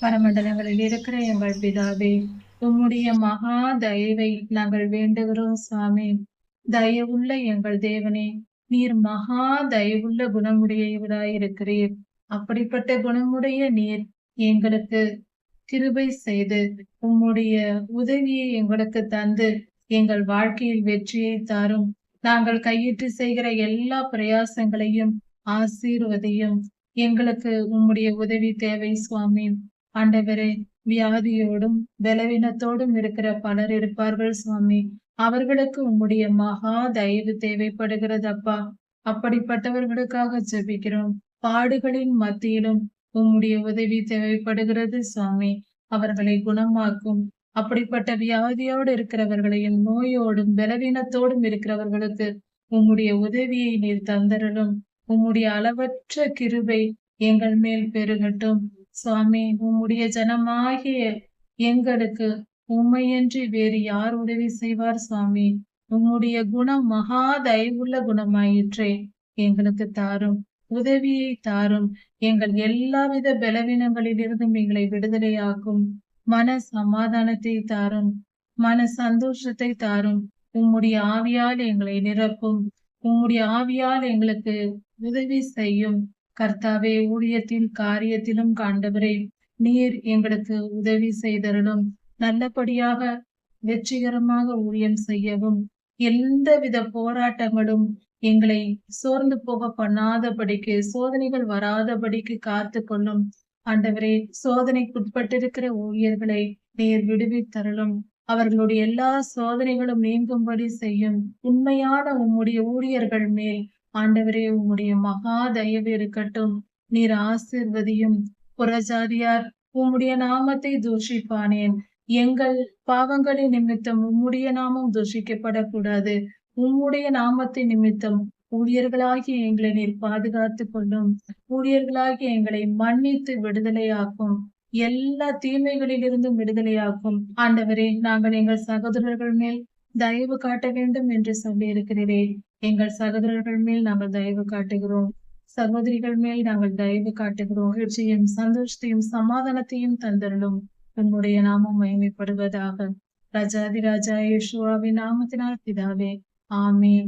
பரமண்டலங்களில் இருக்கிற எங்கள் பிதாவே, உம்முடைய மகா தயவை நாங்கள் வேண்டுகிறோம் சுவாமி. தயவுள்ள எங்கள் தேவனே, நீர் மகா தயவுள்ள குணமுடையவராயிருக்கிறீர். அப்படிப்பட்ட குணமுடைய நீர் எங்களுக்கு கிருபை செய்து உம்முடைய உதவியை எங்களுக்கு தந்து எங்கள் வாழ்க்கையில் வெற்றியை தாரும். நாங்கள் கையிட்டு செய்கிற எல்லா பிரயாசங்களையும் ஆசீர்வதியும். எங்களுக்கு உம்முடைய உதவி தேவை சுவாமி. ஆண்டவரே, வியாதியோடும் பலவீனத்தோடும் இருக்கிற பலர் இருப்பார்கள் சுவாமி. அவர்களுக்கு உம்முடைய மகா தயவு தேவைப்படுகிறது அப்பா. அப்படிப்பட்டவர்களுக்காக ஜெபிக்கிறோம். பாடுகளின் மத்தியிலும் உம்முடைய உதவி தேவைப்படுகிறது சுவாமி. அவர்களை குணமாக்கும். அப்படிப்பட்ட வியாதியோடு இருக்கிறவர்களையும் நோயோடும் பலவீனத்தோடும் இருக்கிறவர்களுக்கு உம்முடைய உதவியை நீர் தந்தரலும். உம்முடைய அளவற்ற கிருபை எங்கள் மேல் பெருகட்டும் சுவாமி. உம்முடைய ஜனமாகிய எங்களுக்கு உம்மையன்றி வேறு யார் உதவி செய்வார் சுவாமி? உம்முடைய குணம் மகா தயவுள்ள குணமாயிற்றே. எங்களுக்கு தாரும், உதவியை தாரும். எங்கள் எல்லாவித பலவீனங்களிலிருந்தும் எங்களை விடுதலையாக்கும். மன சமாதானத்தை தாரும், மன சந்தோஷத்தை தாரும். உம்முடைய ஆவியால் எங்களை நிரப்பும். உம்முடைய ஆவியால் எங்களுக்கு உதவி செய்யும். கர்த்தாவே, ஊழியத்தின் காரியத்திலும் ஆண்டவரே, நீர் எங்களுக்கு உதவி செய்தருளும். நல்லபடியாக வெற்றிகரமாக ஊழியம் செய்யவும், எந்தவித போராட்டங்களும் எங்களை சோர்ந்து போக பண்ணாதபடிக்கு, சோதனைகள் வராதபடிக்கு காத்து கொள்ளும். ஆண்டவரே, சோதனைக்குட்பட்டிருக்கிற ஊழியர்களை நீர் விடுவித்தருளும். அவர்களுடைய எல்லா சோதனைகளும் நீங்கும்படி செய்யும். உண்மையான உம்முடைய ஊழியர்கள் மேல் ஆண்டவரே உம்முடைய மகா தயவு இருக்கட்டும். நீர் ஆசீர்வதியும். புறஜாதியார் உம்முடைய நாமத்தை தூஷிப்பானேன். எங்கள் பாவங்களின் நிமித்தம் உம்முடைய நாமம் தூஷிக்கப்படக்கூடாது. உம்முடைய நாமத்தின் நிமித்தம் ஊழியர்களாகிய எங்களை நீர் பாதுகாத்து கொள்ளும். ஊழியர்களாகிய எங்களை மன்னித்து விடுதலையாக்கும். எல்லா தீமைகளிலிருந்தும் விடுதலையாக்கும். ஆண்டவரே, நாங்கள் எங்கள் சகோதரர்கள் மேல் தயவு காட்ட வேண்டும் என்று சொல்லி இருக்கிறீரே. எங்கள் சகோதரர்கள் மேல் நாங்கள் தயவு காட்டுகிறோம். சகோதரிகள் மேல் நாங்கள் தயவு காட்டுகிறோம். மகிழ்ச்சியும் சந்தோஷத்தையும் சமாதானத்தையும் தந்தருளும். உன்னுடைய நாமம் மகிமைப்படுவதாக. ராஜாதி ராஜா இயேசுவின் நாமத்தினால் பிதாவே, ஆமென்.